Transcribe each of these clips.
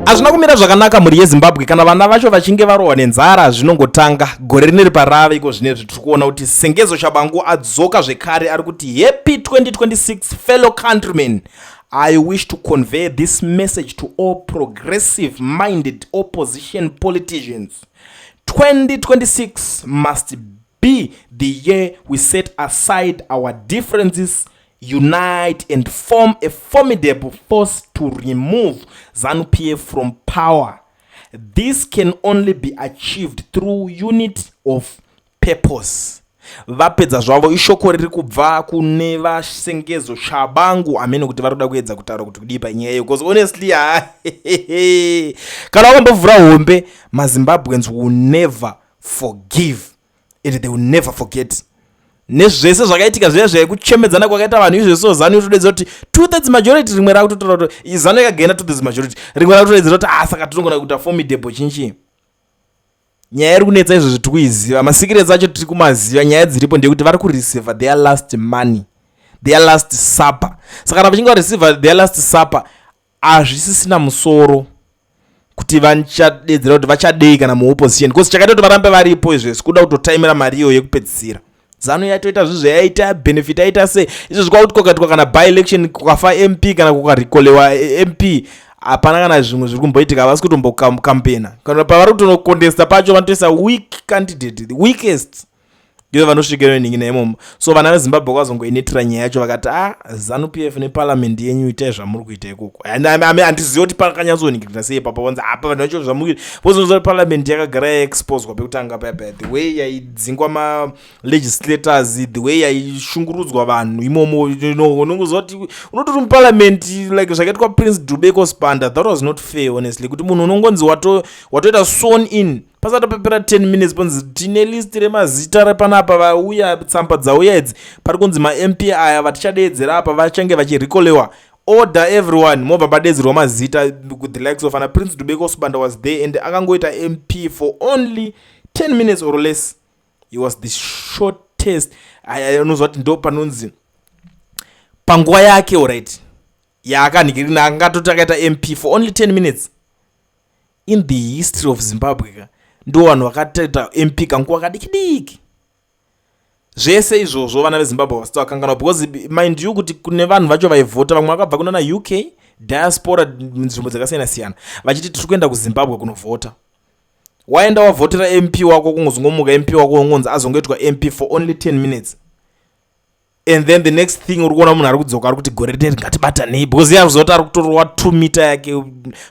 Hazvina kumira zvakanaka mhuri yeZimbabwe kana vana vacho vachinge varohwa nenzara zvinongotanga gore rineri parave iko zvinezvi tiri kuona kuti Sengezo Tshabangu adzoka zvekare ari kuti happy 2026 fellow countrymen. I wish to convey this message to all progressive minded opposition politicians. 2026 must be the year we set aside our differences, unite and form a formidable force to remove ZANU-PF from power. This can only be achieved through unity of purpose. Vapedza zvavo ishoko riri kubva kune vaSengezo Tshabangu amene kuti varoda kuedza kutaura kuti kudii panyaya because honestly kana wakambovhura hombe maZimbabweans will never forgive and they will never forget. Nezvese zvakaitika zviya zvekuchemedzana kwakaita vanhu izvo ZANU yotodedza kuti 2/3 majority, rimwe rakutotaura kuti ZANU yakagena 2/3 majority, rimwe rakutodedzera kuti saka tinogona kuita formidable chinchi. Nyaya iri kunetsa izvo zvitiri kuiziva, masikirezi acho tiri kumaziva, nyaya dziripo ndeyekuti vari kureceive their last money, their last supper. Saka kana vachinge vareceive their last supper hazvisisina musoro kuti vachadedzera kuti vachadei kana muopposition because chakaita kuti varambe varipo izvesi kuda kutotaimira mari iyo yekupedzisira. ZANU yatoita zvizvo yaita benefit yaita sei izvo zvikakuti kwakaitwa kana by election kukafa MP kana kukarikolewa MP hapana kana zvimwe zviri kumboitika, havasi kutombokampena kana pavari kutonocontesta pacho vanotoisa weak candidate, the weakest ndivo vanosvikeyo ningina imomo. So vana veZimbabwe vakazongoinetera nyaya yacho vakati ZANU-PF neparliament yenyu itai zvamuri kuita ikoko. Handizivi kuti pakanyatsoningirira sei papa vanzi apa vanhu vacho zvamuri kuita pozonzwa kuti parliament yakagara yaexposwa pekutanga paya the way yaidzingwa malegislators, the way yaishungurudzwa vanhu imomo. Unongoziva kuti unotori muparliament like zvakaitwa Prince Dubeko Spanda, that was not fair honestly, kuti munhu unongonzi watoita sworn in pasatopepera 10 minutes ponzi tine list remazita repanapa vauya tsamba dzauya idzi pari kunzi maMP aya vatichadeedzera apa vachange vachirikolewa. Order everyone, mobva padedzerwa mazita with the likes of Prince Dubeko Spanda was there and akangoita MP for only 10 minutes or less. He was the shortest. Unozva kuti ndo panonzi panguva yake alright yaakanikirina angatoti akaita MP for only 10 minutes in the history of Zimbabwe. Ndo vanhu vakataita MP kanguva kadiki. Zvese izvozvo vana veZimbabwe vasati vakanganwa because mind you kuti kune vanhu vacho vaivhota vamwe vakabva kunana UK diaspora nzvimbo dzakasiyana siyana vachiti tiri kuenda kuZimbabwe kunovhota. Waenda wavhotera MP wako kungozongomuka MP wako ungonzi azongoitwa MP for only 10 minutes and then the next thing uri kuona munhu ari kudzoka ari kuti gore rineri ngatibatanei because yazoti ari kutorwa 2 meter yake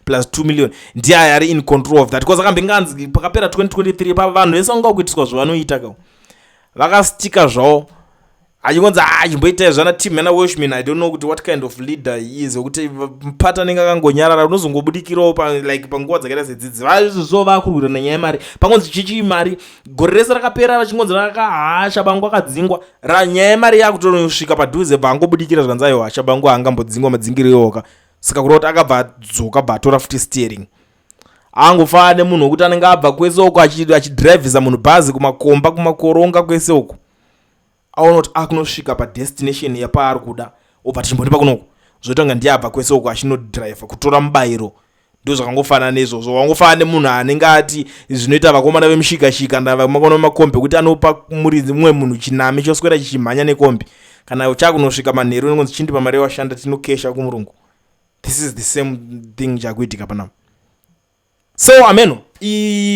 plus 2 million ndiye ari in control of that because akambenganzi pakapera 2023 pa vanhu vese vanga kuitiswa zvavanoita ka vakastika zvavo achingonzi chimboitai zvana team mana Welshman. I don't know kuti what kind of leader he is, kuti mpata nenga kangonyarara unozongobudikirawo like panguva dzakaita sedzidzi vazvo vakurwira nanyaya yemari pangonzi chichi mari gore rese rakapera vachingonzi Tshabangu akadzingwa nyaya yemari yakutonosvika padhuze pangobudikira zvanzi aiwa Tshabangu haangambodzingwa madzingiro iwoka. Saka kuda kuti akabva adzoka batora futi steering angofana nemunhu wekuti anenge abva kwese uko achidhiraivhisa munhu bhazi kumakomba kumakoronga kwese uko aona kuti akunosvika padestination yapaari kuda obva tichimbondipa kunoko zvotonga ndiye abva kwese uko achinodhiraivha kutora mubayiro. Ndo zvakangofana nezvozvo wangofana nemunhu anenge ati zvinoita vakomana vemushikashika ndavamakona makombi kuti anopa muridzi mumwe munhu chinami choswera chichimhanya nekombi kana chakunosvika manheru unongonzi chindipa mari washanda tinokesha kumurungu. This is the same thing chakuitika panapa. So ameno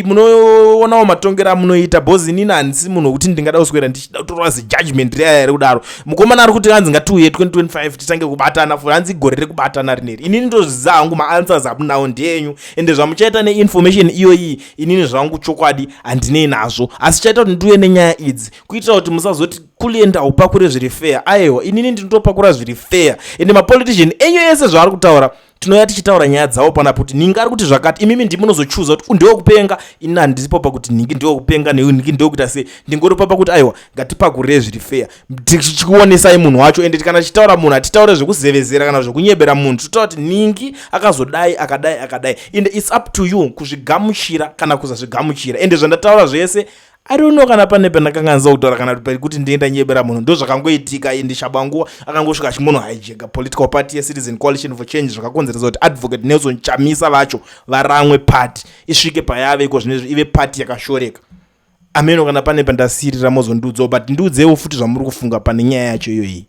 munoonawo matongera munoita bhozi inini handisi munhu wekuti ndingada kuswera ndichida kutorwa sejudgment reya iri kudaro. Mukomana ari kuti hanzi ngatiuye 2025 titange kubatana for hanzi gore rekubatana rineri. Inini ndozviziva hangu maanswers amunawo ndenyu ende zvamuchaita neinformation iyoyi inini zvangu chokwadi handinei nazvo asi chaita kuti ndiuye nenyaya idzi kuitira kuti musazoti kulienda upakure zviri fair. Aiwa inini ndinotopakura zviri fair ende mapolitician enyu ese zvaari kutaura tinoya tichitaura nyaya dzavo panapo kuti ningi ari kuti zvakati imimi ndimunozochuza kuti ndiwo kupenga ini handisipo pakuti ningi ndiwo kupenga ningi ndiwo kuita sei ndingoripa pakuti aiwa ngatipakure zviri fair tichikuonesai munhu wacho ende kana tichitaura munhu hatitaure zvekuzevezera kana zvekunyebera munhu titaura kuti ningi akazodai akadai ende it's up to you kuzvigamuchira kana kuzazvigamuchira ende zvandataura zvese I don't know kana pane pendakanganza kutaura kana kuti ndienda nyebera munhu ndo zvakangoitika indi Tshabangu akangosvika chimono hijack political party ye-Citizen Coalition for Change zvakakonzeresa kuti advocate Nelson Chamisa vacho varamwe party isvike payave iko zvinezvi ive party yakashoreka. Ameno kana pane pendasirira mozondudzawo but ndudzewo futi zvamuri kufunga pane nyaya yacho iyoyi.